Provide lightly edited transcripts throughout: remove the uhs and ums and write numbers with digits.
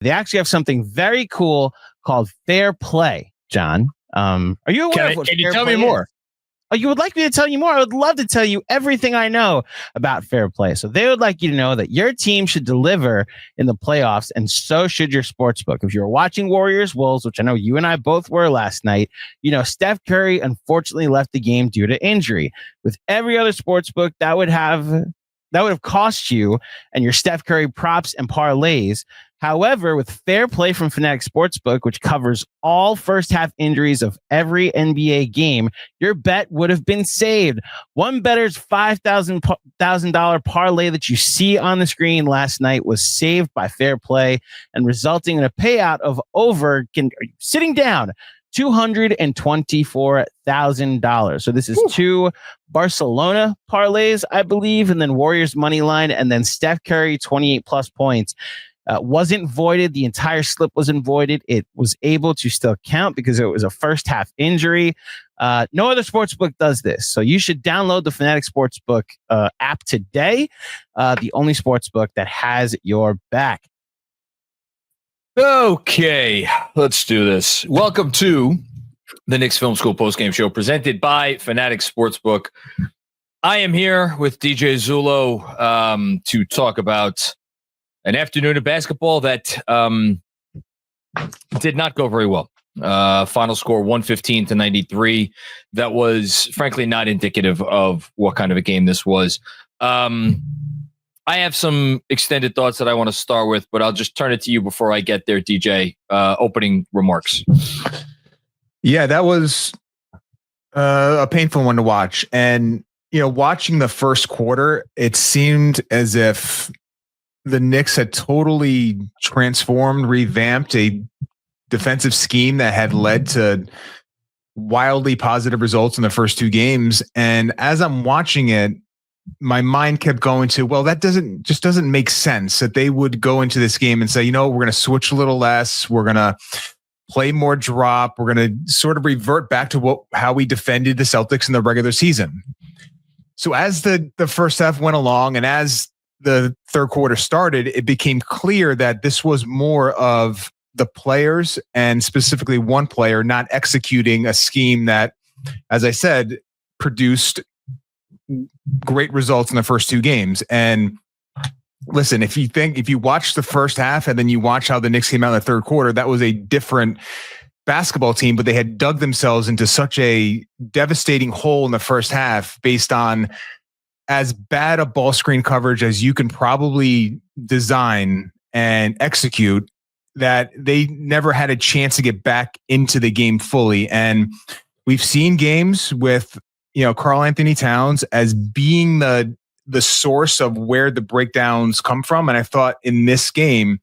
They actually have something very cool called Fair Play, John. Are you aware of what Can you Fair tell Play me more? is? Oh, you would like me to tell you more? I would love to tell you everything I know about Fair Play. So they would like you to know that your team should deliver in the playoffs, and so should your sportsbook. If you're watching Warriors Wolves, which I know you and I both were last night, you know Steph Curry unfortunately left the game due to injury. With every other sportsbook, that would have cost you and your Steph Curry props and parlays. However, with Fair Play from Fanatic Sportsbook, which covers all first half injuries of every NBA game, your bet would have been saved. One bettor's $5,000 parlay that you see on the screen last night was saved by Fair Play and resulting in a payout of over, sitting down, $224,000. So this is two Barcelona parlays, I believe, and then Warriors money line, and then Steph Curry 28 plus points. Wasn't voided. The entire slip wasn't voided. It was able to still count because it was a first half injury. No other sportsbook does this. So you should download the Fanatic Sportsbook app today. The only sportsbook that has your back. Okay, let's do this. Welcome to the Knicks Film School Postgame Show presented by Fanatic Sportsbook. I am here with DJ Zullo to talk about an afternoon of basketball that did not go very well. Final score 115-93. That was frankly not indicative of what kind of a game this was. I have some extended thoughts that I want to start with, but I'll just turn it to you before I get there, DJ. Opening remarks. Yeah, that was a painful one to watch. And, you know, watching the first quarter, it seemed as if the Knicks had totally transformed, revamped a defensive scheme that had led to wildly positive results in the first two games. And as I'm watching it, my mind kept going to, well, that doesn't make sense that they would go into this game and say, you know, we're going to switch a little less. We're going to play more drop. We're going to sort of revert back to how we defended the Celtics in the regular season. So as the first half went along and as the third quarter started, it became clear that this was more of the players and specifically one player not executing a scheme that, as I said, produced great results in the first two games. And listen, if you watch the first half and then you watch how the Knicks came out in the third quarter, that was a different basketball team, but they had dug themselves into such a devastating hole in the first half based on as bad a ball screen coverage as you can probably design and execute, that they never had a chance to get back into the game fully. And we've seen games with, you know, Karl-Anthony Towns as being the source of where the breakdowns come from. And I thought in this game,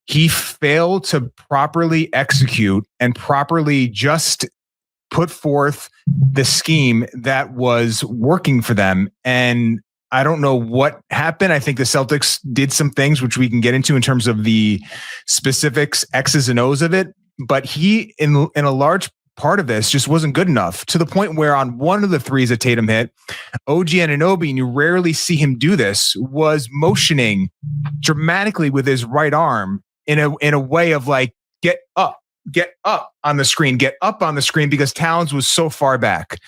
he failed to properly execute and properly just put forth the scheme that was working for them. And I don't know what happened. I think the Celtics did some things which we can get into in terms of the specifics, X's and O's of it. But he, in a large part of this, just wasn't good enough to the point where on one of the threes that Tatum hit, OG Anunoby, and you rarely see him do this, was motioning dramatically with his right arm in a way of like, get up on the screen, because Towns was so far back.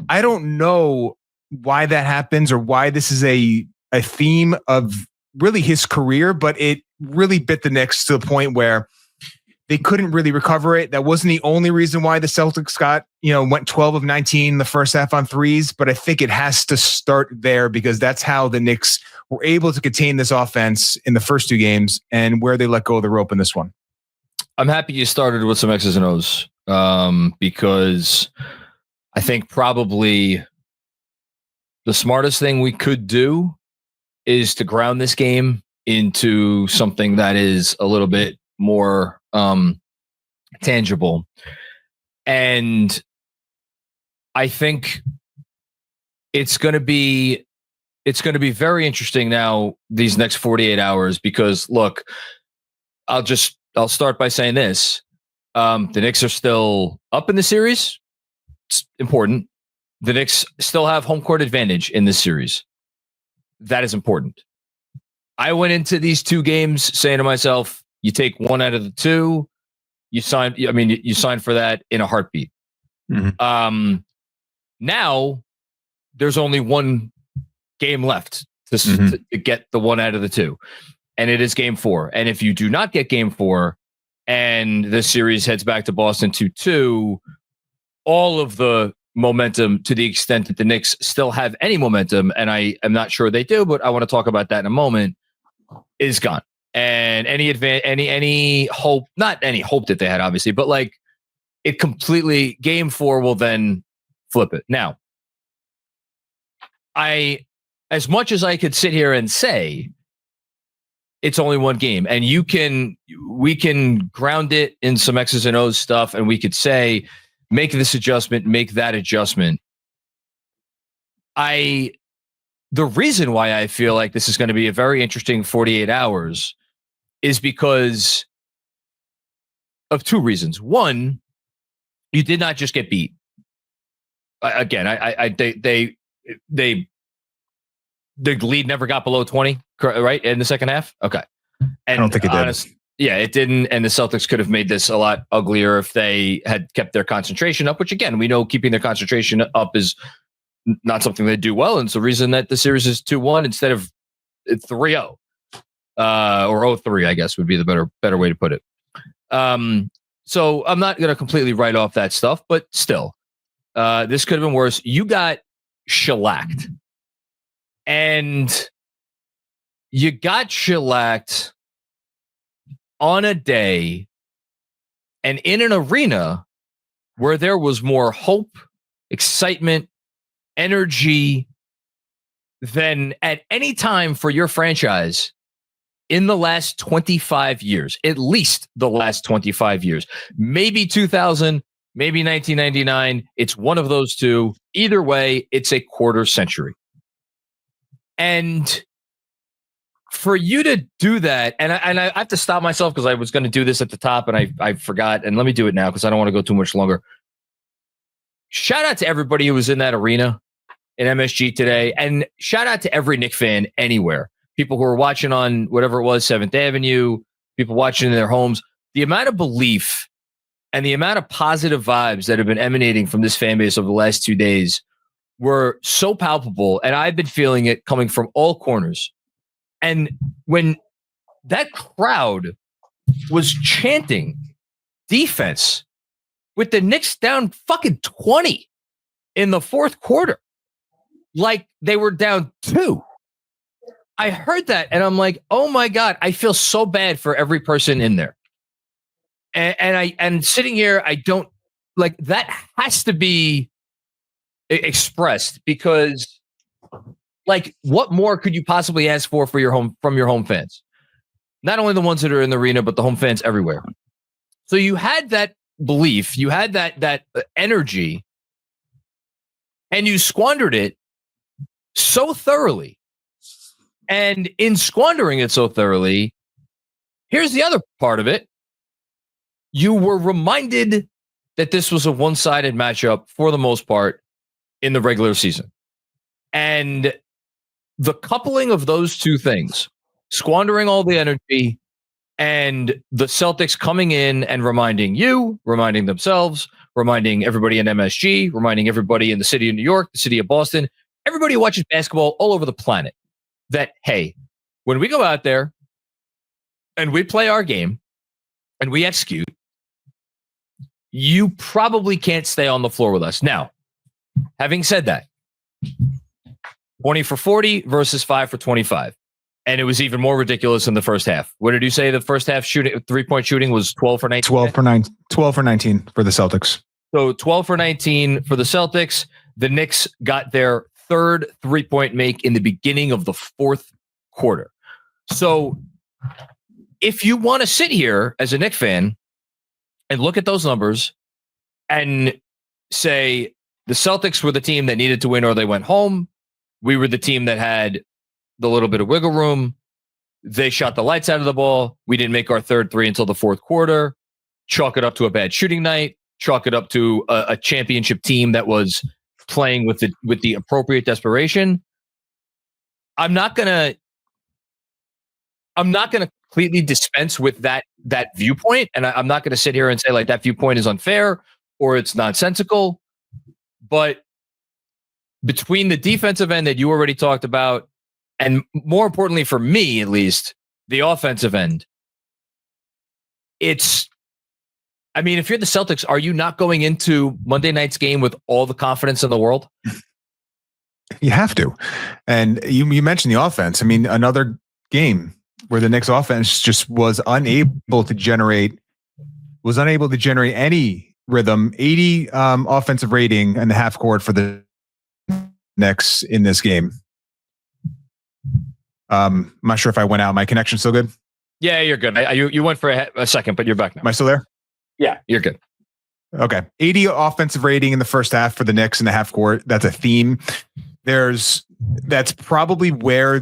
I don't know why that happens or why this is a theme of really his career, but it really bit the Knicks to the point where they couldn't really recover it. That wasn't the only reason why the Celtics went 12 of 19 in the first half on threes, but I think it has to start there because that's how the Knicks were able to contain this offense in the first two games and where they let go of the rope in this one. I'm happy you started with some X's and O's because I think probably the smartest thing we could do is to ground this game into something that is a little bit more tangible. And I think it's going to be very interesting now these next 48 hours because look, I'll start by saying this. The Knicks are still up in the series. It's important. The Knicks still have home court advantage in this series. That is important. I went into these two games saying to myself, You take one out of the two, you sign for that in a heartbeat. Mm-hmm. Now there's only one game left to get the one out of the two, and it is game 4. And if you do not get game 4 and the series heads back to Boston 2-2, all of the momentum, to the extent that the Knicks still have any momentum, and I am not sure they do, but I want to talk about that in a moment, is gone. And any hope, not any hope that they had, obviously, but like it completely, game 4 will then flip it. Now, as much as I could sit here and say it's only one game, and we can ground it in some X's and O's stuff, and we could say, make this adjustment, make that adjustment. The reason why I feel like this is going to be a very interesting 48 hours is because of 2 reasons. One, you did not just get beat. Again, the lead never got below 20, right? In the second half? Okay. And I don't think it did. Yeah, it didn't. And the Celtics could have made this a lot uglier if they had kept their concentration up, which again, we know keeping their concentration up is not something they do well. And it's the reason that the series is 2-1 instead of 3-0 or 0-3, I guess would be the better way to put it. So I'm not going to completely write off that stuff, but still, this could have been worse. You got shellacked. And you got shellacked on a day and in an arena where there was more hope, excitement, energy than at any time for your franchise in the last 25 years, at least the last 25 years, maybe 2000, maybe 1999. It's one of those two. Either way, it's a quarter century. And for you to do that, and I have to stop myself because I was going to do this at the top and I forgot. And let me do it now because I don't want to go too much longer. Shout out to everybody who was in that arena in MSG today. And shout out to every Knicks fan anywhere. People who are watching on whatever it was, 7th Avenue, people watching in their homes. The amount of belief and the amount of positive vibes that have been emanating from this fan base over the last 2 days were so palpable, and I've been feeling it coming from all corners. And when that crowd was chanting defense with the Knicks down fucking 20 in the fourth quarter, like they were down 2, I heard that and I'm like, oh my God, I feel so bad for every person in there. And sitting here, I don't like that has to be expressed because like what more could you possibly ask for your home fans? Not only the ones that are in the arena, but the home fans everywhere. So you had that belief, you had that energy, and you squandered it so thoroughly. And in squandering it so thoroughly, here's the other part of it. You were reminded that this was a one-sided matchup for the most part in the regular season. And the coupling of those two things, squandering all the energy and the Celtics coming in and reminding you, reminding themselves, reminding everybody in MSG, reminding everybody in the city of New York, the city of Boston, everybody who watches basketball all over the planet, that, hey, when we go out there and we play our game and we execute, you probably can't stay on the floor with us. Now, having said that, 20 for 40 versus 5 for 25. And it was even more ridiculous in the first half. What did you say? The first half shooting, 3-point shooting was 12 for 19? 12 for 19 for the Celtics. So 12 for 19 for the Celtics. The Knicks got their third 3-point make in the beginning of the fourth quarter. So if you want to sit here as a Knicks fan and look at those numbers and say the Celtics were the team that needed to win or they went home, we were the team that had the little bit of wiggle room. They shot the lights out of the ball. We didn't make our third 3 until the fourth quarter. Chalk it up to a bad shooting night. Chalk it up to a championship team that was playing with the appropriate desperation. I'm not gonna I'm not going to completely dispense with that viewpoint, and I'm not going to sit here and say like that viewpoint is unfair or it's nonsensical. But between the defensive end that you already talked about, and more importantly for me at least, the offensive end, if you're the Celtics, are you not going into Monday night's game with all the confidence in the world? You have to. And you mentioned the offense. I mean, another game where the Knicks offense just was unable to generate any rhythm. 80 offensive rating in the half court for the Knicks in this game. I'm not sure if I went out. My connection's still good? Yeah, you're good. You went for a second, but you're back now. Am I still there? Yeah, you're good. Okay. 80 offensive rating in the first half for the Knicks in the half court. That's a theme. That's probably where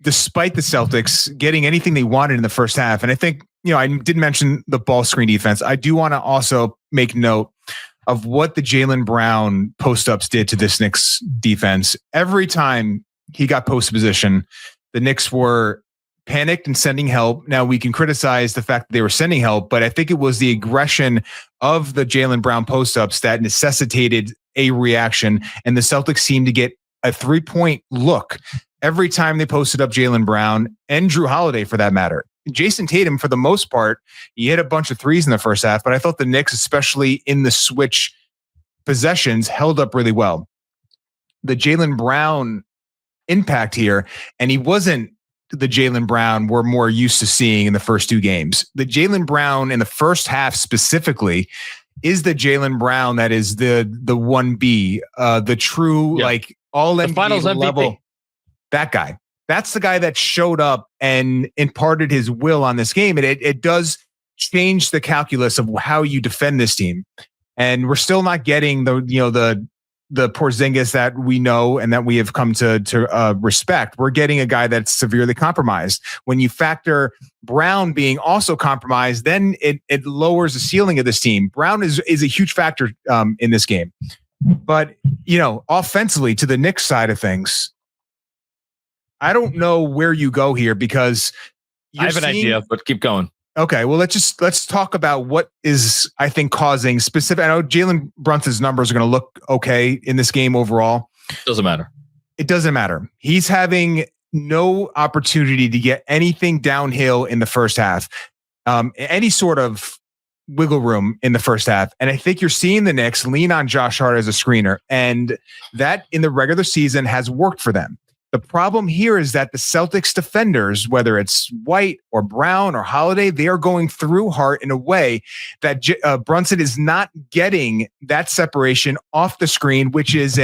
despite the Celtics getting anything they wanted in the first half. And I think, I did mention the ball screen defense. I do want to also make note of what the Jaylen Brown post-ups did to this Knicks defense. Every time he got post position, the Knicks were panicked and sending help. Now we can criticize the fact that they were sending help, but I think it was the aggression of the Jaylen Brown post-ups that necessitated a reaction. And the Celtics seemed to get a 3-point look every time they posted up Jaylen Brown and Drew Holiday for that matter. Jason Tatum, for the most part, he hit a bunch of threes in the first half, but I thought the Knicks, especially in the switch possessions, held up really well. The Jaylen Brown impact here, and he wasn't the Jaylen Brown we're more used to seeing in the first two games. The Jaylen Brown in the first half specifically is the Jaylen Brown that is the 1B, the true all NBA finals level. MVP. That guy. That's the guy that showed up and imparted his will on this game. And it does change the calculus of how you defend this team. And we're still not getting the Porzingis that we know and that we have come to respect. We're getting a guy that's severely compromised. When you factor Brown being also compromised, then it lowers the ceiling of this team. Brown is a huge factor in this game. But, offensively to the Knicks side of things, I don't know where you go here because I have an idea, but keep going. Okay, well, let's talk about what is, I think, causing specific. I know Jalen Brunson's numbers are going to look okay in this game overall. Doesn't matter. It doesn't matter. He's having no opportunity to get anything downhill in the first half, any sort of wiggle room in the first half. And I think you're seeing the Knicks lean on Josh Hart as a screener, and that in the regular season has worked for them. The problem here is that the Celtics defenders, whether it's White or Brown or Holiday, they are going through Hart in a way that Brunson is not getting that separation off the screen, which is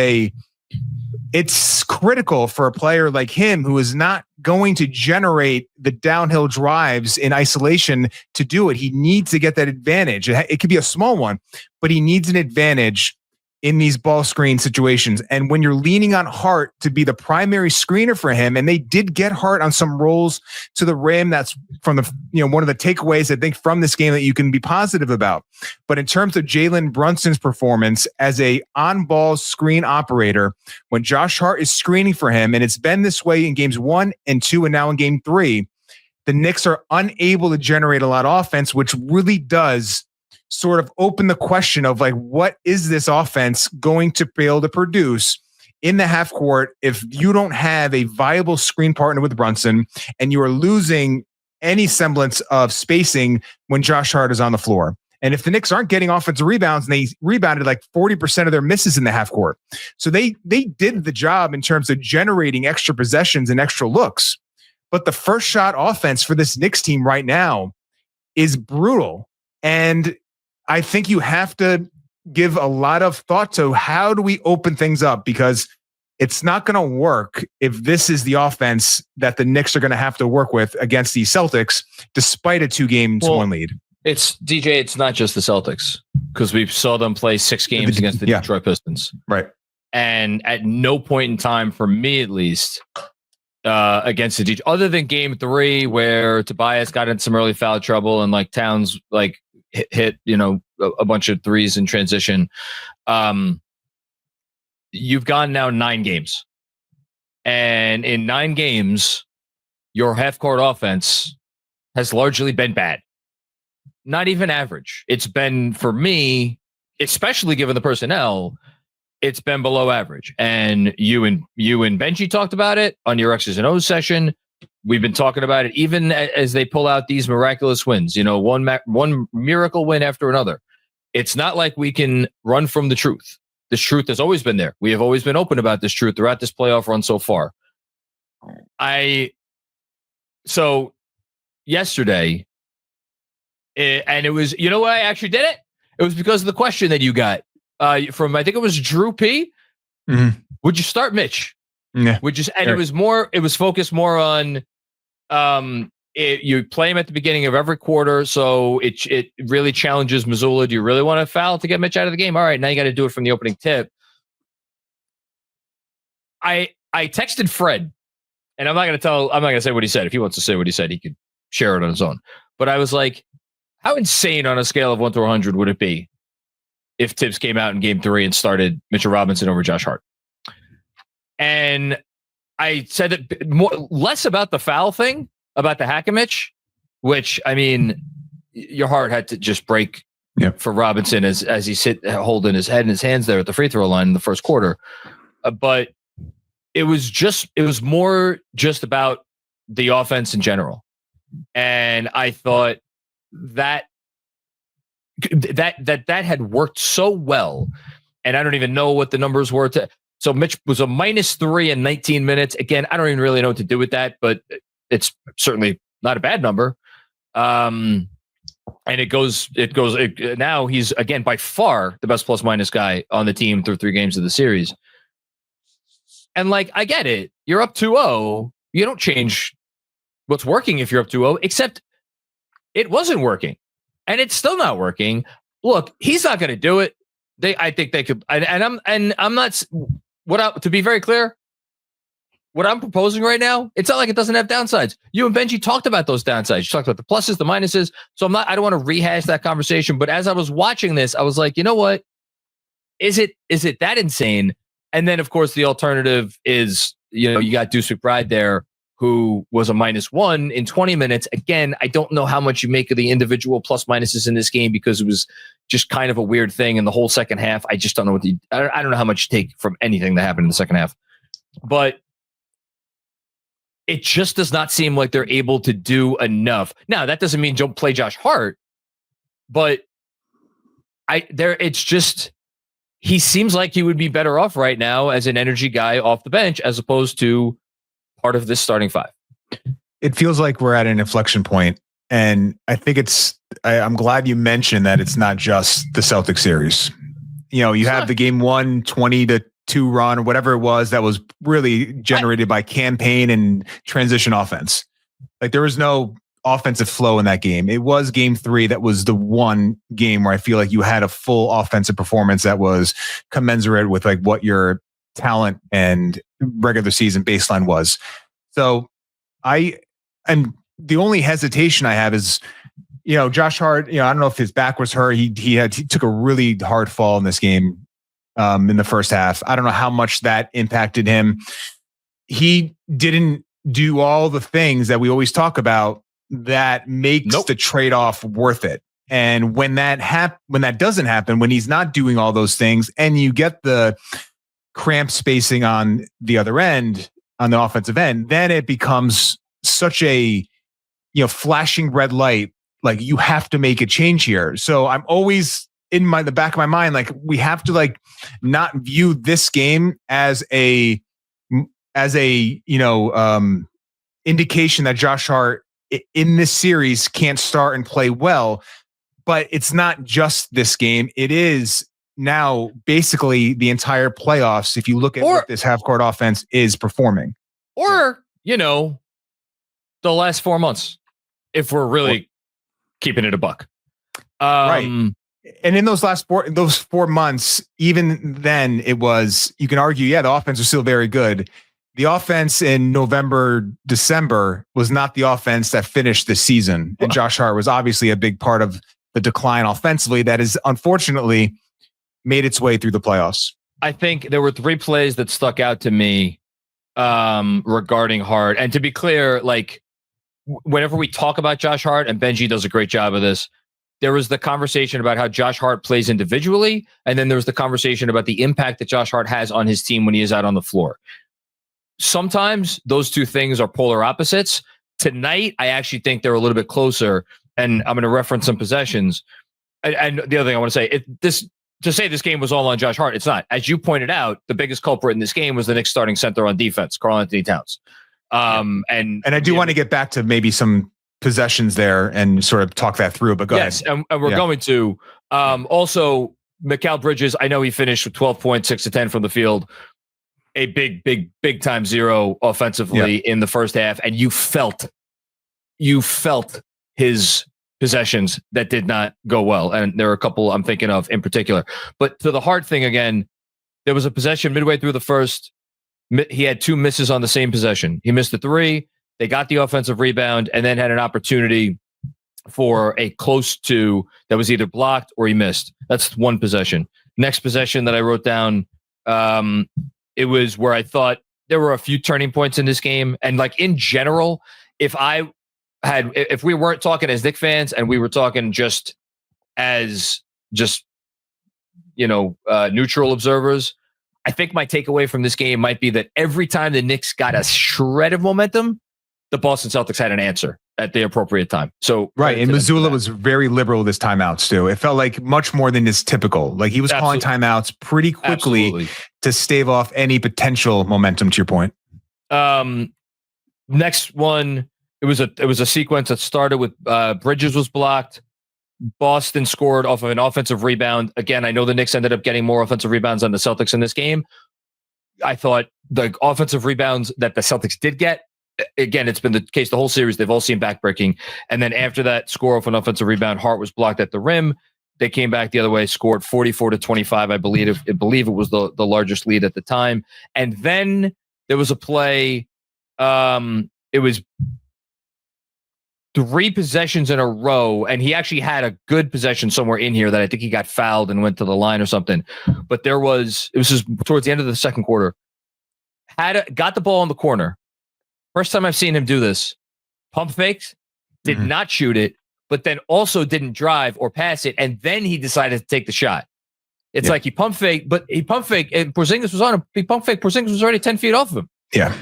it's critical for a player like him who is not going to generate the downhill drives in isolation to do it. He needs to get that advantage. It could be a small one, but he needs an advantage in these ball screen situations. And when you're leaning on Hart to be the primary screener for him, and they did get Hart on some rolls to the rim, that's from the, one of the takeaways I think from this game that you can be positive about. But in terms of Jalen Brunson's performance as a on-ball screen operator, when Josh Hart is screening for him, and it's been this way in games 1 and 2, and now in game 3, the Knicks are unable to generate a lot of offense, which really does sort of open the question of what is this offense going to be able to produce in the half court if you don't have a viable screen partner with Brunson and you are losing any semblance of spacing when Josh Hart is on the floor. And if the Knicks aren't getting offensive rebounds, and they rebounded 40% of their misses in the half court. So they did the job in terms of generating extra possessions and extra looks. But the first shot offense for this Knicks team right now is brutal. And I think you have to give a lot of thought to how do we open things up, because it's not going to work if this is the offense that the Knicks are going to have to work with against the Celtics, despite a 2-1 lead. It's DJ. It's not just the Celtics, because we saw them play 6 games against the Detroit Pistons. Right. And at no point in time, for me at least, against the Detroit, other than game 3, where Tobias got in some early foul trouble and Towns hit a bunch of threes in transition. You've gone now 9 games, and in 9 games your half-court offense has largely been bad. Not even average. It's been, for me, especially given the personnel, it's been below average. And you and Benji talked about it on your X's and O's session. We've been talking about it even as they pull out these miraculous wins. One miracle win after another. It's not like we can run from the truth. This truth has always been there. We have always been open about this truth throughout this playoff run so far. So yesterday, and it was, you know why I actually did it? It was because of the question that you got from, I think it was Drew P. Mm-hmm. Would you start Mitch? Yeah. It was focused more on, you play him at the beginning of every quarter, so it really challenges Mazzulla. Do you really want to foul to get Mitch out of the game? All right, now you got to do it from the opening tip. I texted Fred, and I'm not going to say what he said. If he wants to say what he said, he could share it on his own. But I was like, how insane on a scale of 1 to 100 would it be if Tibbs came out in game 3 and started Mitchell Robinson over Josh Hart? And I said that less about the foul thing, about the hack-a-Mitch, which, I mean, your heart had to just break for Robinson as he's holding his head in his hands there at the free throw line in the first quarter. But it was more just about the offense in general. And I thought that had worked so well. And I don't even know what the numbers were. So Mitch was a -3 in 19 minutes. Again, I don't even really know what to do with that, but it's certainly not a bad number. And now he's, again, by far the best plus-minus guy on the team through 3 games of the series. And, like, I get it. You're up 2-0. You don't change what's working if you're up 2-0, except it wasn't working. And it's still not working. Look, he's not going to do it. I think they could. I'm not. To be very clear, what I'm proposing right now, it's not like it doesn't have downsides. You and Benji talked about those downsides. You talked about the pluses, the minuses. So I don't want to rehash that conversation. But as I was watching this, I was like, you know what? Is it that insane? And then, of course, the alternative is, you got Deuce McBride there, who was a -1 in 20 minutes. Again, I don't know how much you make of the individual plus minuses in this game because it was just kind of a weird thing in the whole second half. I just don't know I don't know how much you take from anything that happened in the second half. But it just does not seem like they're able to do enough. Now, that doesn't mean don't play Josh Hart, but it's just, he seems like he would be better off right now as an energy guy off the bench as opposed to part of this starting 5. It feels like we're at an inflection point, and I think I'm glad you mentioned that it's not just the Celtics series. You have the game 1 20-2 run or whatever it was that was really generated by campaign and transition offense. Like, there was no offensive flow in that game. It was game 3 that was the one game where I feel like you had a full offensive performance that was commensurate with like what your talent and regular season baseline was. So and the only hesitation I have is, Josh Hart, I don't know if his back was hurt. He took a really hard fall in this game in the first half. I don't know how much that impacted him. He didn't do all the things that we always talk about that makes the trade-off worth it. And when that doesn't happen, when he's not doing all those things, and you get the cramp spacing on the other end, on the offensive end, then it becomes such a flashing red light. Like, you have to make a change here. So I'm always in the back of my mind, like, we have to not view this game as a indication that Josh Hart in this series can't start and play well. But it's not just this game. It is now basically the entire playoffs, if you look at what this half-court offense is performing. Or, the last 4 months, if we're really keeping it a buck. Right. And in those last 4 months, even then, it was, you can argue, the offense was still very good. The offense in November, December was not the offense that finished the season. And Josh Hart was obviously a big part of the decline offensively that has unfortunately made its way through the playoffs. I think there were 3 plays that stuck out to me regarding Hart. And to be clear, like, whenever we talk about Josh Hart, and Benji does a great job of this, there was the conversation about how Josh Hart plays individually, and then there was the conversation about the impact that Josh Hart has on his team when he is out on the floor. Sometimes those two things are polar opposites. Tonight, I actually think they're a little bit closer, and I'm going to reference some possessions. And the other thing I want to say, to say this game was all on Josh Hart, it's not. As you pointed out, the biggest culprit in this game was the Knicks starting center on defense, Karl-Anthony Towns. And I do want to get back to maybe some possessions there and sort of talk that through, but go ahead. Yes, and we're going to. Also, Mikal Bridges, I know he finished with 12 points, 6 to 10 from the field. A big time zero offensively in the first half, and you felt his possessions that did not go well. And there are a couple I'm thinking of in particular. But to the Hart thing again, there was a possession midway through the first. He had 2 misses on the same possession. He missed the 3. They got the offensive rebound and then had an opportunity for a close 2 that was either blocked or he missed. That's one possession. Next possession that I wrote down, it was where I thought there were a few turning points in this game. And like in general, if we weren't talking as Knicks fans and we were talking neutral observers, I think my takeaway from this game might be that every time the Knicks got a shred of momentum, the Boston Celtics had an answer at the appropriate time. So right, and Mazzulla was very liberal with his timeouts too. It felt like much more than is typical. Like he was calling timeouts pretty quickly to stave off any potential momentum. To your point. Next one, it was a sequence that started with Bridges was blocked. Boston scored off of an offensive rebound. Again, I know the Knicks ended up getting more offensive rebounds than the Celtics in this game. I thought the offensive rebounds that the Celtics did get, again, it's been the case the whole series. They've all seen backbreaking. And then after that score off an offensive rebound, Hart was blocked at the rim. They came back the other way, scored 44-25. I believe it was the largest lead at the time. And then there was a play. It was 3 possessions in a row, and he actually had a good possession somewhere in here that I think he got fouled and went to the line or something. But it was just towards the end of the second quarter. Got the ball in the corner. First time I've seen him do this. Pump fakes, did not shoot it, but then also didn't drive or pass it, and then he decided to take the shot. It's like he pump faked, and Porzingis was on him. He pump faked, Porzingis was already 10 feet off of him. Yeah.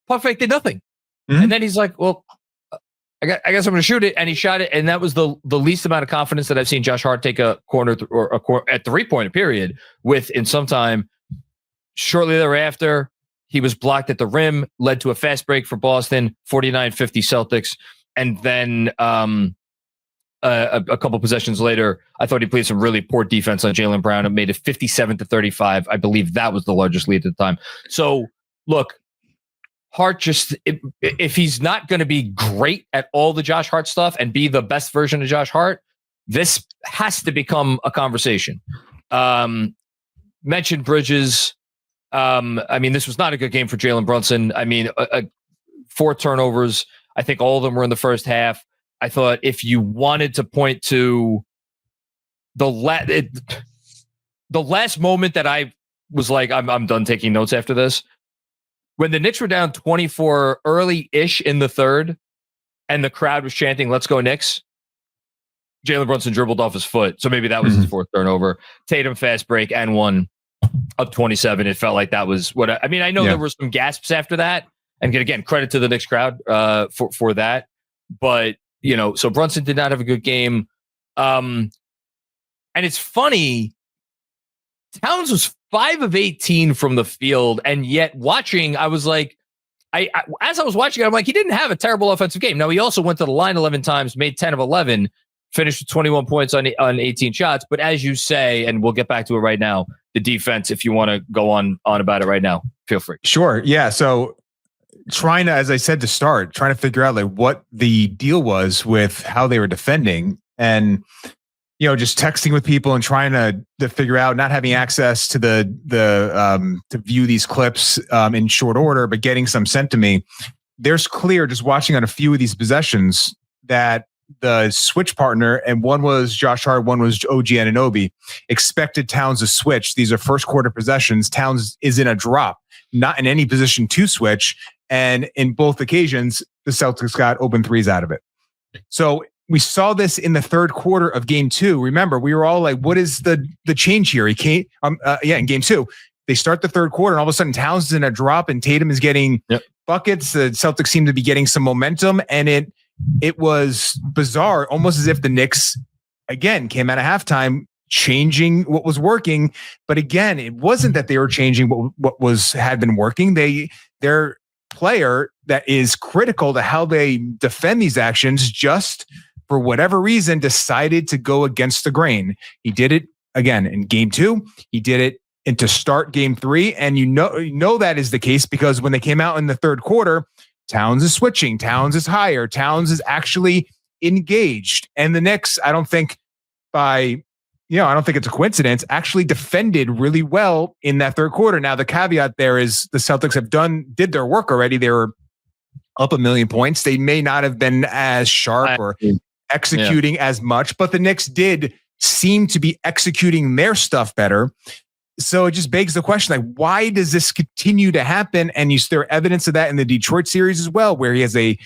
Pump fake did nothing. And then he's like, well, I guess I'm going to shoot it, and he shot it, and that was the least amount of confidence that I've seen Josh Hart take a corner at 3-point period with in some time. Shortly thereafter, he was blocked at the rim, led to a fast break for Boston, 49-50 Celtics, and then a couple possessions later, I thought he played some really poor defense on Jaylen Brown and made it 57-35. I believe that was the largest lead at the time. So, look. Hart if he's not going to be great at all the Josh Hart stuff and be the best version of Josh Hart, this has to become a conversation. Mentioned Bridges. This was not a good game for Jalen Brunson. 4 turnovers. I think all of them were in the first half. I thought if you wanted to point to the last moment that I was like, I'm done taking notes after this. When the Knicks were down 24 early-ish in the third, and the crowd was chanting, "Let's go Knicks," Jalen Brunson dribbled off his foot. So maybe that was his 4th turnover. Tatum fast break and 1 up 27. It felt like that was what I know there were some gasps after that. And again, credit to the Knicks crowd for that. But, so Brunson did not have a good game. And it's funny, Towns was 5 of 18 from the field, and yet watching, I was like, as I was watching, I'm like, he didn't have a terrible offensive game. Now, he also went to the line 11 times, made 10 of 11, finished with 21 points on 18 shots. But as you say, and we'll get back to it right now, the defense, if you want to go on about it right now, feel free. Sure. Yeah. So trying to, as I said to start, trying to figure out like what the deal was with how they were defending, and just texting with people and trying to figure out, not having access to to view these clips in short order, but getting some sent to me. There's clear, just watching on a few of these possessions, that the switch partner, and one was Josh Hart, one was OG Anunoby, expected Towns to switch. These are first quarter possessions. Towns is in a drop, not in any position to switch. And in both occasions, the Celtics got open threes out of it. So we saw this in the third quarter of game 2. Remember, we were all like, what is the change here? He can't, in game 2, they start the third quarter and all of a sudden Towns is in a drop and Tatum is getting buckets. The Celtics seem to be getting some momentum, and it was bizarre, almost as if the Knicks, again, came out of halftime changing what was working. But again, it wasn't that they were changing what had been working. Their player that is critical to how they defend these actions, just for whatever reason, decided to go against the grain. He did it again in game 2. He did it to start game 3. And you know that is the case because when they came out in the third quarter, Towns is switching. Towns is higher. Towns is actually engaged. And the Knicks, I don't think it's a coincidence, actually defended really well in that third quarter. Now, the caveat there is the Celtics did their work already. They were up 1 million points. They may not have been as sharp or executing as much, but the Knicks did seem to be executing their stuff better. So it just begs the question, like, why does this continue to happen? And there are evidence of that in the Detroit series as well, where he has a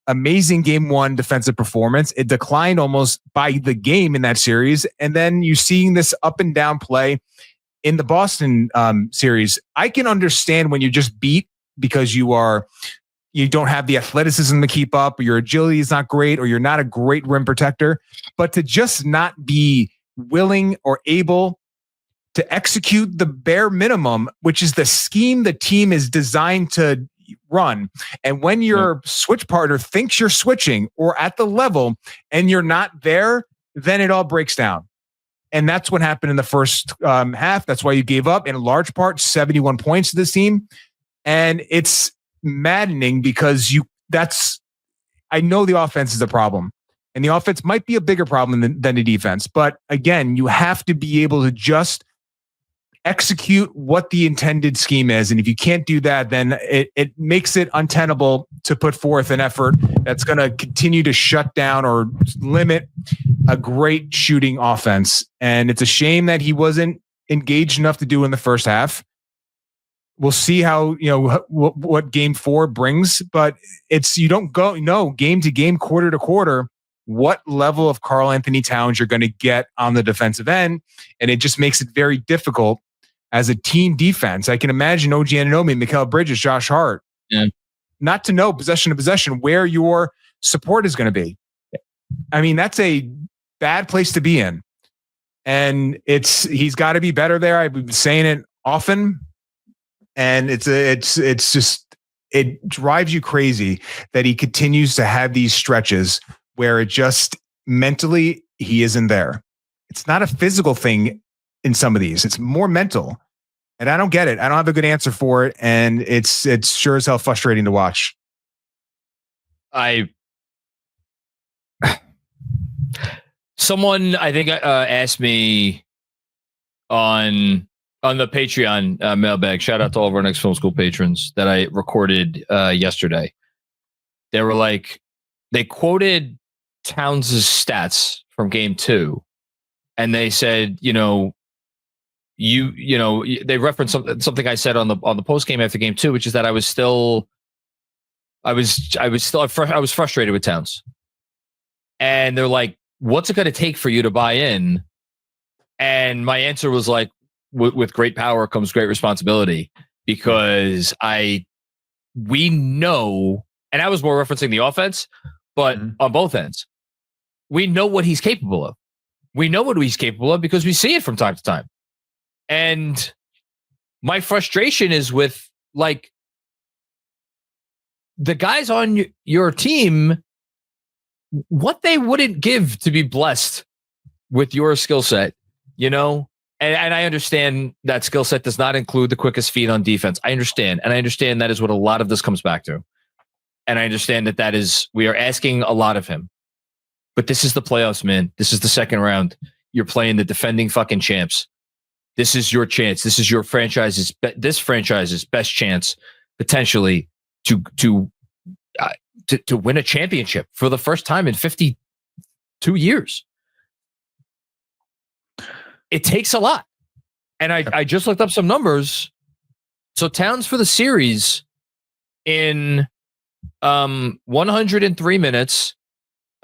amazing game 1 defensive performance. It declined almost by the game in that series. And then you're seeing this up and down play in the Boston series. I can understand when you're just beat because you don't have the athleticism to keep up, or your agility is not great, or you're not a great rim protector. But to just not be willing or able to execute the bare minimum, which is the scheme the team is designed to run. And when your switch partner thinks you're switching or at the level and you're not there, then it all breaks down. And that's what happened in the first half. That's why you gave up in large part 71 points to this team. And it's maddening because I know the offense is a problem, and the offense might be a bigger problem than the defense. But again, you have to be able to just execute what the intended scheme is. And if you can't do that, then it makes it untenable to put forth an effort that's going to continue to shut down or limit a great shooting offense. And it's a shame that he wasn't engaged enough to do in the first half. We'll see how, what game 4 brings, but you don't know game to game, quarter to quarter, what level of Karl-Anthony Towns you're going to get on the defensive end. And it just makes it very difficult as a team defense. I can imagine OG Anunoby, Mikal Bridges, Josh Hart, not to know possession to possession where your support is going to be. I mean, that's a bad place to be in. And he's got to be better there. I've been saying it often. And it drives you crazy that he continues to have these stretches where it just mentally he isn't there. It's not a physical thing in some of these. It's more mental. And I don't get it. I don't have a good answer for it. And it's sure as hell frustrating to watch. Someone, I think, asked me on the Patreon mailbag, shout out to all of our Knicks Film School patrons, that I recorded yesterday. They were like, they quoted Towns' stats from game 2. And they said, they referenced something I said on the post game after game 2, which is that I was frustrated with Towns. And they're like, what's it going to take for you to buy in? And my answer was like, with great power comes great responsibility, because we know, and I was more referencing the offense, but on both ends, we know what he's capable of. We know what he's capable of because we see it from time to time. And my frustration is with, like, the guys on your team, what they wouldn't give to be blessed with your skill set, And I understand that skill set does not include the quickest feet on defense. I understand. And I understand that is what a lot of this comes back to. And I understand we are asking a lot of him. But this is the playoffs, man. This is the second round. You're playing the defending fucking champs. This is your chance. This is your franchise's best chance, potentially, to win a championship for the first time in 52 years. It takes a lot. And I just looked up some numbers. So Towns for the series in 103 minutes.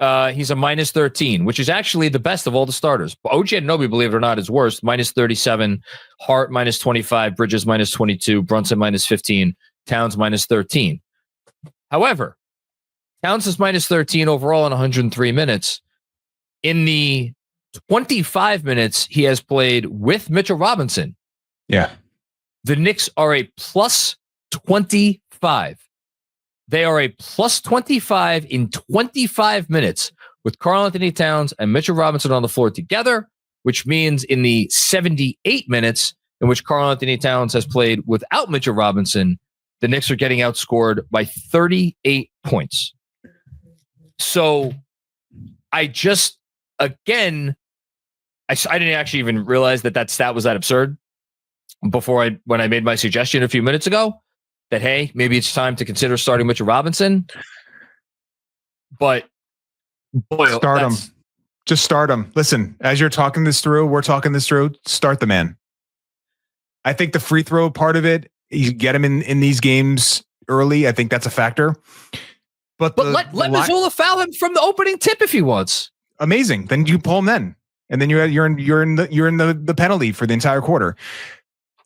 He's a minus 13, which is actually the best of all the starters. OG Anunoby, believe it or not, is worst. Minus 37. Hart minus 25. Bridges minus 22. Brunson minus 15. Towns minus 13. However, Towns is minus 13 overall in 103 minutes. In the 25 minutes he has played with Mitchell Robinson, the Knicks are a plus 25. They are a plus 25 in 25 minutes with Karl-Anthony Towns and Mitchell Robinson on the floor together, which means in the 78 minutes in which Karl-Anthony Towns has played without Mitchell Robinson, the Knicks are getting outscored by 38 points. So I just, again, I didn't actually even realize that stat was that absurd when I made my suggestion a few minutes ago that, hey, maybe it's time to consider starting Mitchell Robinson. But boy, start him. Just start him. Listen, as you're talking this through, we're talking this through, start the man. I think the free throw part of it, you get him in these games early. I think that's a factor. But let Mazzulla foul him from the opening tip if he wants. Amazing. Then you pull him then. And then you're in the penalty for the entire quarter.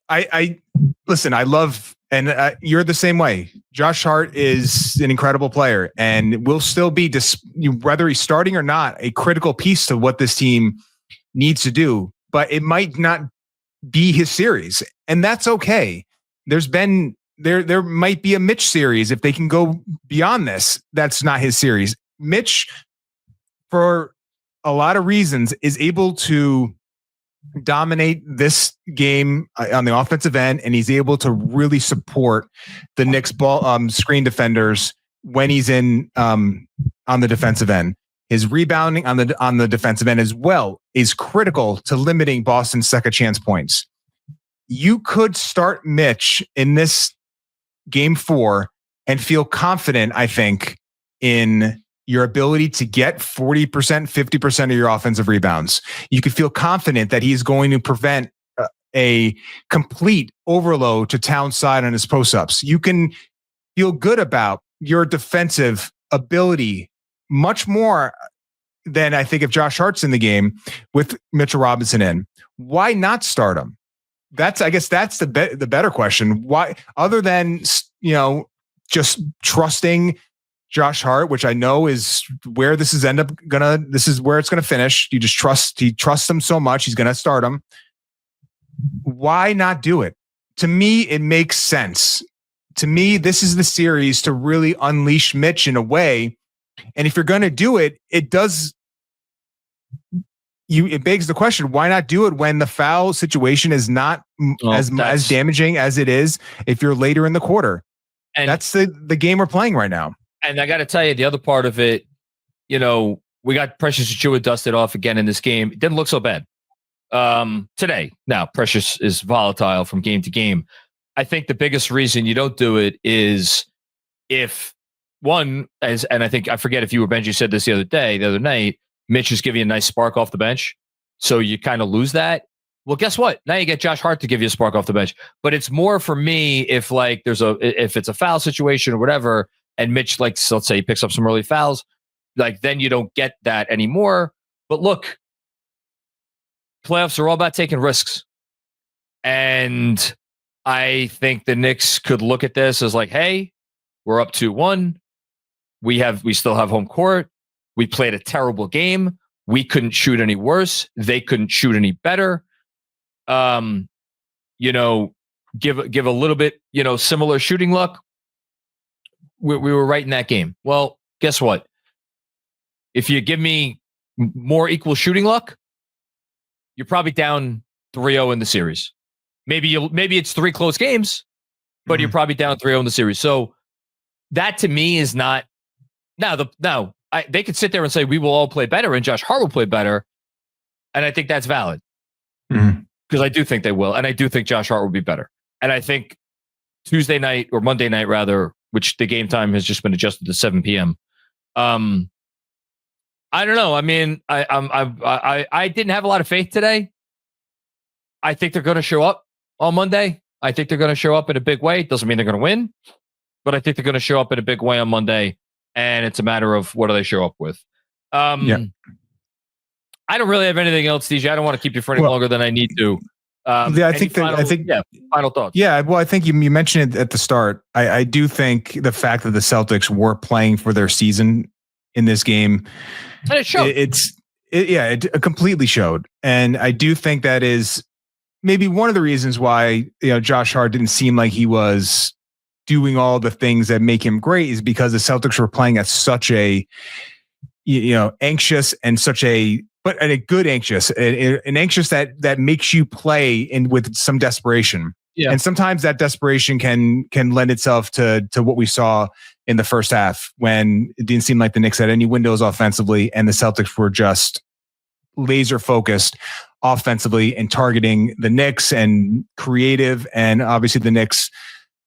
I listen, I love, and you're the same way. Josh Hart is an incredible player and will still be, whether he's starting or not, a critical piece to what this team needs to do. But it might not be his series, and that's okay. There might be a Mitch series if they can go beyond this. That's not his series. Mitch, for a lot of reasons, is able to dominate this game on the offensive end, and he's able to really support the Knicks ball screen defenders when he's in on the defensive end. His rebounding on the defensive end as well is critical to limiting Boston's second chance points. You could start Mitch in this game 4 and feel confident, I think, in your ability to get 40%, 50% of your offensive rebounds. You could feel confident that he's going to prevent a complete overload to Towns' side on his post-ups. You can feel good about your defensive ability much more than I think if Josh Hart's in the game with Mitchell Robinson in. Why not start him? I guess that's the better question. Why, other than, just trusting Josh Hart, which I know is where this is this is where it's gonna finish. He trusts him so much, he's gonna start him. Why not do it? To me, it makes sense. To me, this is the series to really unleash Mitch in a way. And if you're gonna do it, it begs the question, why not do it when the foul situation is not as damaging as it is if you're later in the quarter? And that's the game we're playing right now. And I got to tell you, the other part of it, we got Precious Achiuwa dusted off again in this game. It didn't look so bad today. Now, Precious is volatile from game to game. I think the biggest reason you don't do it is if one, and I forget if you or Benji said this the other night, Mitch is giving you a nice spark off the bench. So you kind of lose that. Well, guess what? Now you get Josh Hart to give you a spark off the bench. But it's more for me if if it's a foul situation or whatever, and Mitch, let's say he picks up some early fouls, then you don't get that anymore. But look, playoffs are all about taking risks. And I think the Knicks could look at this as hey, we're up 2-1. We still have home court. We played a terrible game. We couldn't shoot any worse. They couldn't shoot any better. Give a little bit, similar shooting luck. We were right in that game. Well, guess what? If you give me more equal shooting luck, you're probably down 3-0 in the series. Maybe it's 3 close games, but you're probably down 3-0 in the series. So that to me is not they could sit there and say we will all play better and Josh Hart will play better, and I think that's valid because I do think they will, and I do think Josh Hart will be better, and I think Tuesday night or Monday night rather, which the game time has just been adjusted to 7 p.m. I don't know. I mean, I didn't have a lot of faith today. I think they're going to show up on Monday. I think they're going to show up in a big way. Doesn't mean they're going to win. but I think they're going to show up in a big way on Monday, and it's a matter of what do they show up with. I don't really have anything else, DJ. I don't want to keep you for any longer than I need to. I think final thoughts. Yeah, well, I think you mentioned it at the start. I do think the fact that the Celtics were playing for their season in this game, and it showed. It completely showed, and I do think that is maybe one of the reasons why Josh Hart didn't seem like he was doing all the things that make him great, is because the Celtics were playing at such a anxious and such a good anxious, an anxious that makes you play with some desperation. Yeah. And sometimes that desperation can lend itself to what we saw in the first half, when it didn't seem like the Knicks had any windows offensively, and the Celtics were just laser focused offensively and targeting the Knicks and creative. And obviously the Knicks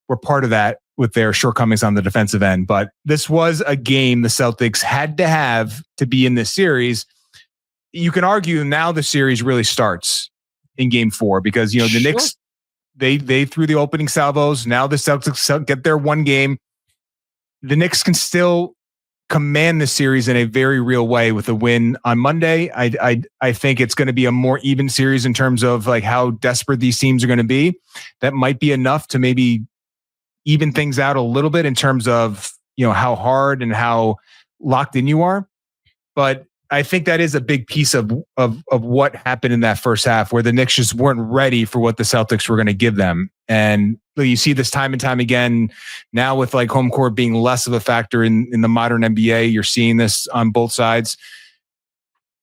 were part of that with their shortcomings on the defensive end. But this was a game the Celtics had to have to be in this series. You can argue now the series really starts in game 4, because the Knicks, they threw the opening salvos. Now the Celtics get their one game. The Knicks can still command the series in a very real way with a win on Monday. I think it's going to be a more even series in terms of like how desperate these teams are going to be. That might be enough to maybe even things out a little bit in terms of how hard and how locked in you are. But I think that is a big piece of what happened in that first half, where the Knicks just weren't ready for what the Celtics were going to give them. And you see this time and time again now with like home court being less of a factor in the modern NBA. You're seeing this on both sides.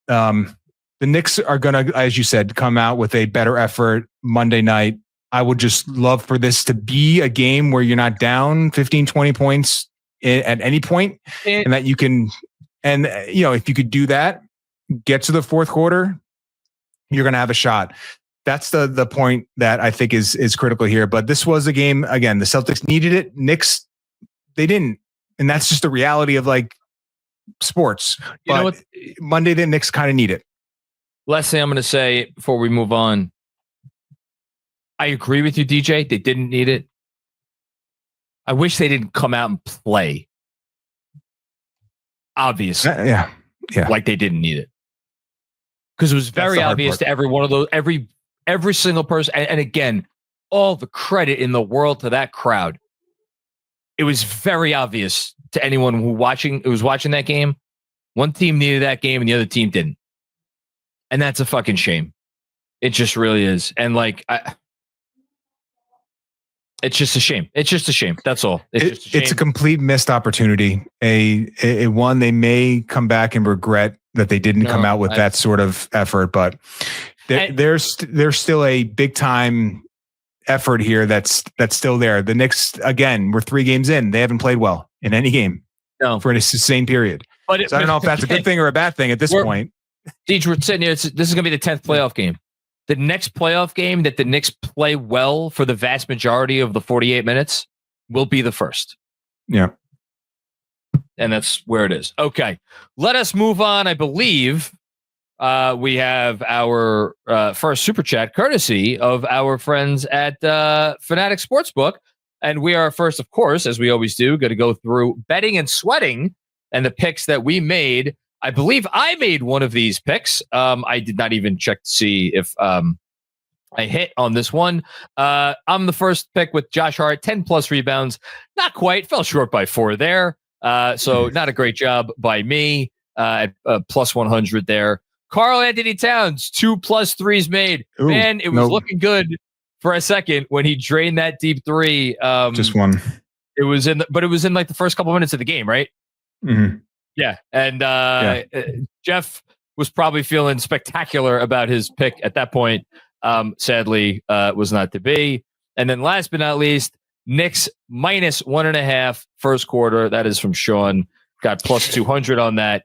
The Knicks are going to, as you said, come out with a better effort Monday night. I would just love for this to be a game where you're not down 15, 20 points at any point, and that you can, and if you could do that, get to the fourth quarter, you're going to have a shot. That's the point that I think is critical here. But this was a game, again, the Celtics needed it. Knicks, they didn't. And that's just the reality of like sports. But Monday, the Knicks kind of need it. Last thing I'm going to say before we move on. I agree with you, DJ. They didn't need it. I wish they didn't come out and play. Obviously. Yeah. Like they didn't need it. Because it was very obvious to every one of those, every single person. And again, all the credit in the world to that crowd. It was very obvious to anyone who was watching that game. One team needed that game and the other team didn't. And that's a fucking shame. It just really is. And like, it's just a shame. It's just a shame. That's all. It's a complete missed opportunity. A one they may come back and regret that they didn't come out with that sort of effort. But there's still a big time effort here that's still there. The Knicks, again, we're 3 games in. They haven't played well in any game for a sustained period. So I don't know if that's a good thing or a bad thing at this point. Deej, we're sitting here. This is going to be the 10th playoff game. The next playoff game that the Knicks play well for the vast majority of the 48 minutes will be the first. Yeah. And that's where it is. Okay. Let us move on. I believe we have our first super chat courtesy of our friends at Fanatic Sportsbook. And we are first, of course, as we always do, going to go through betting and sweating and the picks that we made. I believe I made one of these picks. I did not even check to see if I hit on this one. I'm the first pick with Josh Hart, 10 plus rebounds. Not quite. Fell short by 4 there. So not a great job by me. At plus 100 there. Karl-Anthony Towns, 2+ threes made. Ooh, man, it was looking good for a second when he drained that deep 3. Just one. It was in like the first couple minutes of the game, right? Mm-hmm. Yeah, and Jeff was probably feeling spectacular about his pick at that point. Sadly, was not to be. And then last but not least, Knicks minus 1.5 first quarter. That is from Sean. Got plus 200 on that.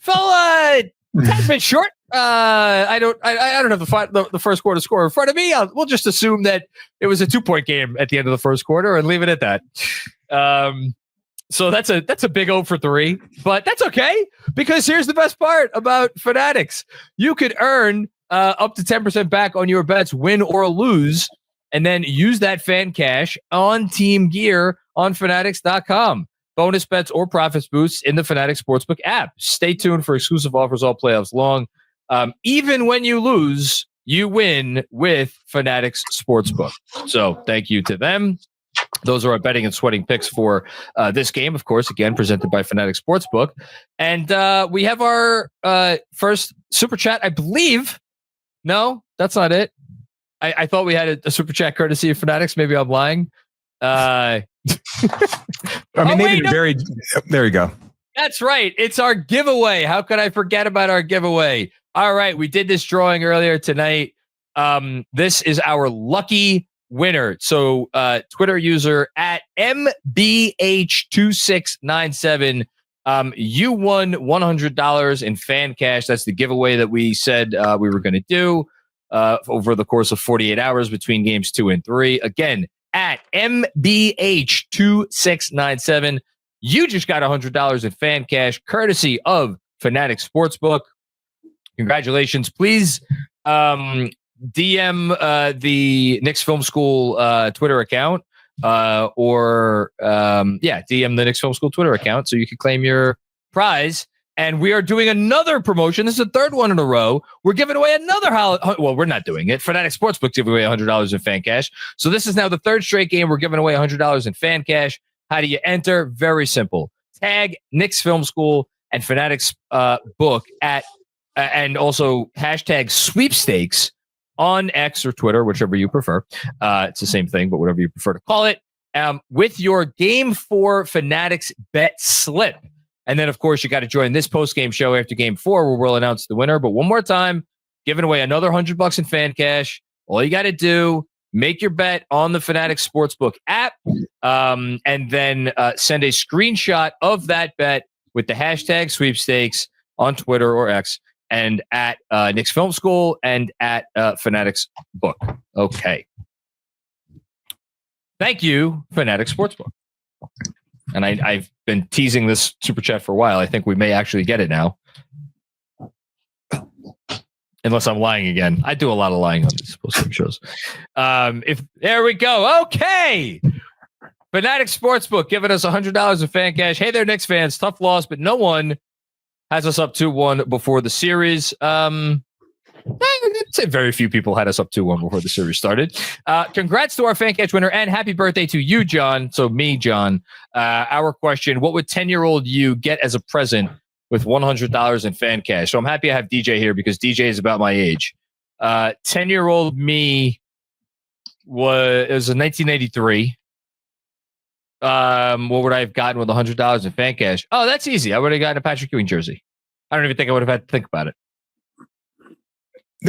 Fella, that's been short. I don't have the first quarter score in front of me. We'll just assume that it was a 2-point game at the end of the first quarter and leave it at that. So that's a big 0 for 3, but that's okay, because here's the best part about Fanatics. You could earn up to 10% back on your bets, win or lose, and then use that fan cash on team gear on Fanatics.com. Bonus bets or profits boosts in the Fanatics Sportsbook app. Stay tuned for exclusive offers all playoffs long. Even when you lose, you win with Fanatics Sportsbook. So thank you to them. Those are our betting and sweating picks for this game, of course, again, presented by Fanatics Sportsbook. And we have our first super chat, I believe. No, that's not it. I thought we had a super chat courtesy of Fanatics. Maybe I'm lying. I mean, there you go. That's right. It's our giveaway. How could I forget about our giveaway? All right. We did this drawing earlier tonight. This is our lucky winner. So Twitter user at MBH2697. You won $100 in fan cash. That's the giveaway that we said we were going to do over the course of 48 hours between games 2 and 3. Again, at MBH2697. You just got $100 in fan cash, courtesy of Fanatics Sportsbook. Congratulations. Please DM the Knicks Film School Twitter account or DM the Knicks Film School Twitter account so you can claim your prize. And we are doing another promotion. This is the third one in a row. We're giving away another well, we're not doing it. Fanatics Sportsbook giving away $100 in fan cash. So this is now the third straight game. We're giving away $100 in fan cash. How do you enter? Very simple. Tag Knicks Film School and Fanatics book at and also hashtag sweepstakes on X or Twitter, whichever you prefer. It's the same thing, but whatever you prefer to call it. With your Game 4 Fanatics bet slip. And then, of course, you got to join this post-game show after Game 4 where we'll announce the winner. But one more time, giving away another $100 in fan cash. All you got to do, make your bet on the Fanatics Sportsbook app, and then send a screenshot of that bet with the hashtag sweepstakes on Twitter or X and at Knicks Film School and at Fanatics Book. Okay. Thank you, Fanatics Sportsbook. And I've been teasing this super chat for a while. I think we may actually get it now. Unless I'm lying again. I do a lot of lying on these post-game shows. There we go. Okay. Fanatics Sportsbook giving us $100 in fan cash. Hey there, Knicks fans. Tough loss, but no one has us up 2-1 before the series. I'd say very few people had us up 2-1 before the series started. Congrats to our fan catch winner and happy birthday to you, John. So me, John. Our question, what would 10-year-old you get as a present with $100 in fan cash? So I'm happy I have DJ here because DJ is about my age. 10-year-old me it was in 1983. What would I have gotten with $100 in fan cash? Oh, that's easy. I would have gotten a Patrick Ewing jersey. I don't even think I would have had to think about it.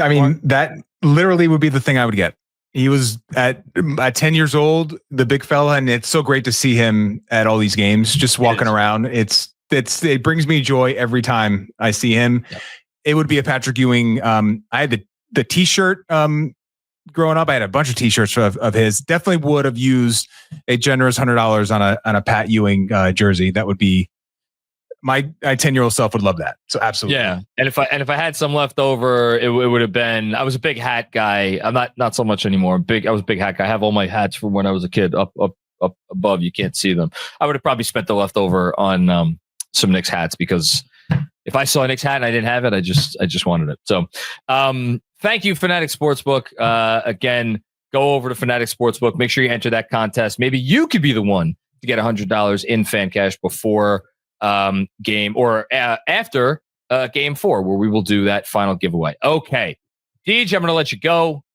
I mean, that literally would be the thing I would get. He was at 10 years old, the big fella, and it's so great to see him at all these games, just walking around. It brings me joy every time I see him. Yep. It would be a Patrick Ewing. I had the T-shirt growing up. I had a bunch of T-shirts of his. Definitely would have used a generous $100 on a Pat Ewing jersey. That would be my 10-year-old self would love that. So absolutely. Yeah. And if I had some left over, it would have been, I was a big hat guy. I'm not so much anymore. I was a big hat guy. I have all my hats from when I was a kid up above. You can't see them. I would have probably spent the leftover on some Knicks hats because if I saw a Knicks hat and I didn't have it, I just wanted it. So thank you, Fanatics Sportsbook. Again, go over to Fanatics Sportsbook. Make sure you enter that contest. Maybe you could be the one to get $100 in fan cash before game or after game 4 where we will do that final giveaway. Okay. Deej, I'm going to let you go.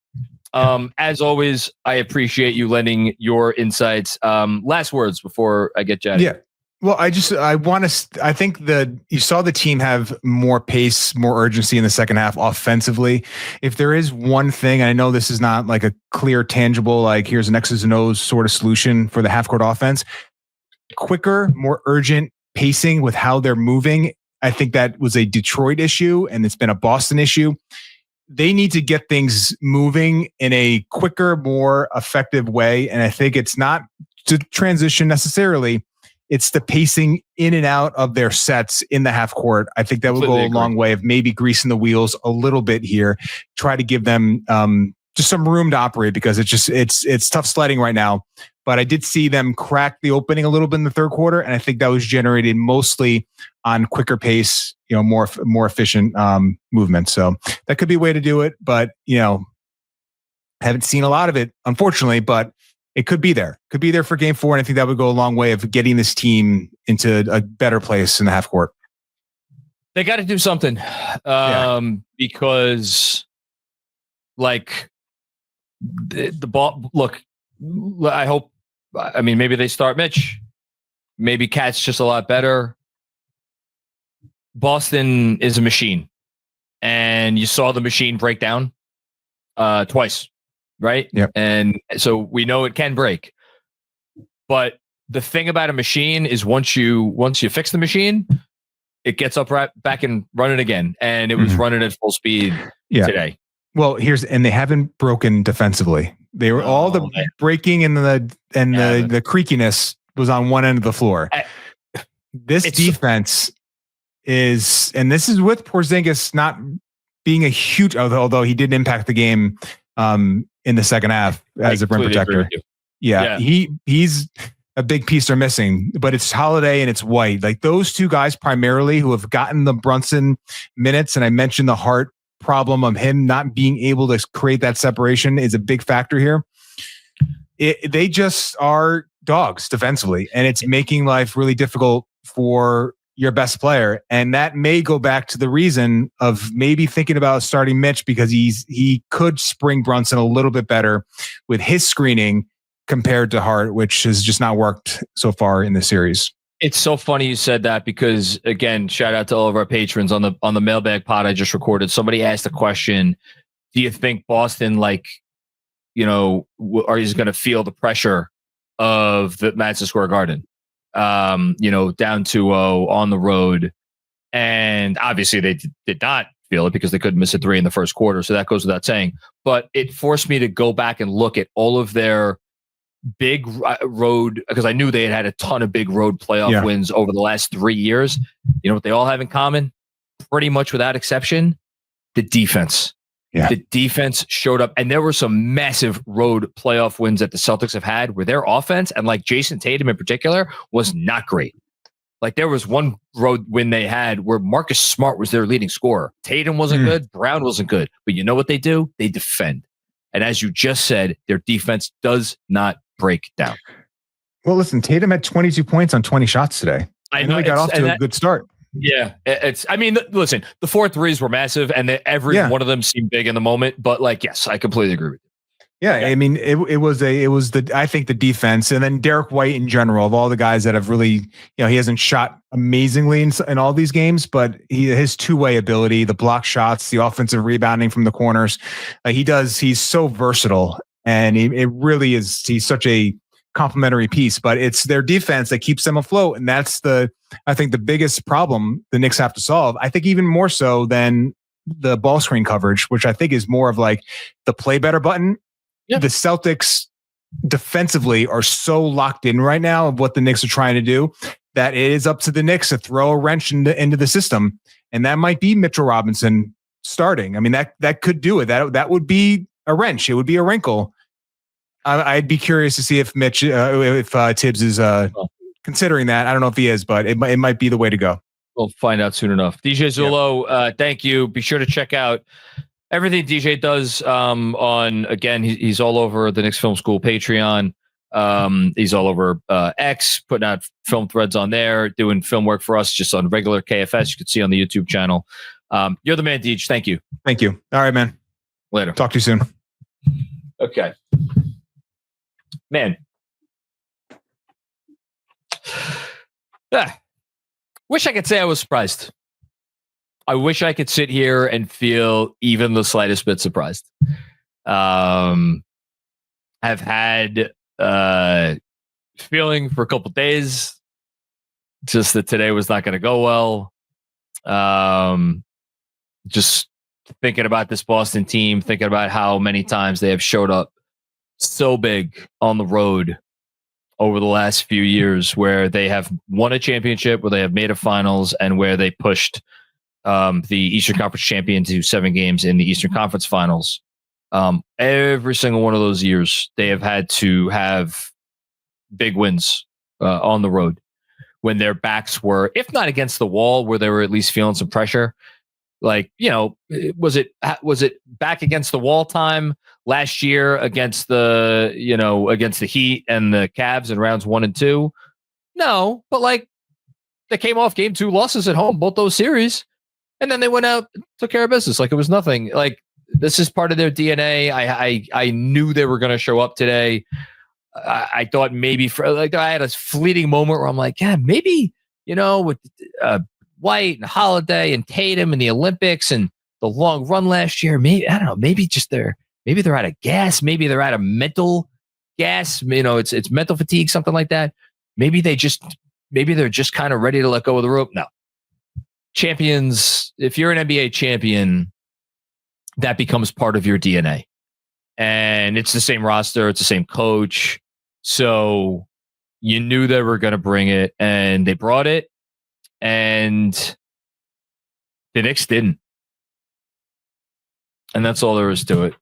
As always, I appreciate you lending your insights. Last words before I get Jad. Yeah. Well, I think that you saw the team have more pace, more urgency in the second half offensively. If there is one thing, I know this is not like a clear, tangible, like here's an X's and O's sort of solution for the half court offense, quicker, more urgent pacing with how they're moving. I think that was a Detroit issue and it's been a Boston issue. They need to get things moving in a quicker, more effective way. And I think it's not to transition necessarily. It's the pacing in and out of their sets in the half court. I think that will go a long way of maybe greasing the wheels a little bit here. Try to give them just some room to operate because it's tough sledding right now. But I did see them crack the opening a little bit in the third quarter, and I think that was generated mostly on quicker pace, more efficient movement. So that could be a way to do it, but haven't seen a lot of it, unfortunately. But it could be there. Could be there for Game 4, and I think that would go a long way of getting this team into a better place in the half court. They got to do something because, like, the ball. Look, I hope. I mean, maybe they start Mitch. Maybe Cat's just a lot better. Boston is a machine, and you saw the machine break down twice, right? Yep. And so we know it can break. But the thing about a machine is once you fix the machine, it gets up right back and running again, and it was running at full speed today. Well, they haven't broken defensively. They were all the breaking and the creakiness was on one end of the floor. This defense is, and this is with Porzingis not being a huge, although he did impact the game in the second half as a rim protector. Yeah, he's a big piece they're missing, but it's Holiday and it's White. Like those two guys primarily who have gotten the Brunson minutes, and I mentioned the Hart problem of him not being able to create that separation is a big factor here. They just are dogs defensively, and it's making life really difficult for your best player. And that may go back to the reason of maybe thinking about starting Mitch because he could spring Brunson a little bit better with his screening compared to Hart, which has just not worked so far in the series. It's so funny you said that because, again, shout out to all of our patrons on the mailbag pod I just recorded. Somebody asked a question: do you think Boston, are you going to feel the pressure of the Madison Square Garden? Down 2-0 on the road, and obviously they did not feel it because they couldn't miss a 3 in the first quarter. So that goes without saying. But it forced me to go back and look at all of their big road, because I knew they had a ton of big road playoff wins over the last 3 years. You know what they all have in common? Pretty much without exception, the defense. Yeah. The defense showed up, and there were some massive road playoff wins that the Celtics have had where their offense, and like Jason Tatum in particular, was not great. Like there was one road win they had where Marcus Smart was their leading scorer. Tatum wasn't good. Brown wasn't good. But you know what they do? They defend. And as you just said, their defense does not break down. Well, listen, Tatum had 22 points on 20 shots today. I know he got off to a good start. Yeah, listen, the 4 threes were massive, and every one of them seemed big in the moment. But yes, I completely agree with you. Yeah, I mean, I think the defense, and then Derek White in general, of all the guys that have really, he hasn't shot amazingly in all these games, but his two-way ability, the block shots, the offensive rebounding from the corners, he's so versatile, and he's such a complementary piece, but it's their defense that keeps them afloat. And that's I think the biggest problem the Knicks have to solve. I think even more so than the ball screen coverage, which I think is more of like the play better button. Yeah. The Celtics defensively are so locked in right now of what the Knicks are trying to do that it is up to the Knicks to throw a wrench into the system. And that might be Mitchell Robinson starting. I mean, that could do it. That would be a wrench. It would be a wrinkle. I'd be curious to see if Tibbs is considering that. I don't know if he is, but it might be the way to go. We'll find out soon enough. DJ Zullo, thank you. Be sure to check out everything DJ does he's all over the Knicks Film School Patreon. He's all over X, putting out film threads on there, doing film work for us just on regular KFS. You can see on the YouTube channel. You're the man, DJ. Thank you. Thank you. All right, man. Later. Talk to you soon. Okay. Man. Wish I could say I was surprised. I wish I could sit here and feel even the slightest bit surprised. I've had feeling for a couple days just that today was not going to go well. Just thinking about this Boston team, thinking about how many times they have showed up so big on the road over the last few years, where they have won a championship, where they have made a finals, and where they pushed the Eastern Conference champion to 7 games in the Eastern Conference Finals. Every single one of those years, they have had to have big wins on the road when their backs were, if not against the wall, where they were at least feeling some pressure. Like, was it back against the wall time last year against the Heat and the Cavs in rounds 1 and 2? No, but like they came off game 2 losses at home, both those series, and then they went out, took care of business like it was nothing. Like, this is part of their DNA. I knew they were going to show up today. I thought maybe I had a fleeting moment where I'm like, yeah, maybe, with White and Holiday and Tatum and the Olympics and the long run last year, maybe, I don't know, maybe they're out of gas. Maybe they're out of mental gas. It's mental fatigue, something like that. Maybe they're just kind of ready to let go of the rope. No. Champions, if you're an NBA champion, that becomes part of your DNA. And it's the same roster, it's the same coach. So you knew they were going to bring it, and they brought it, and the Knicks didn't. And that's all there is to it.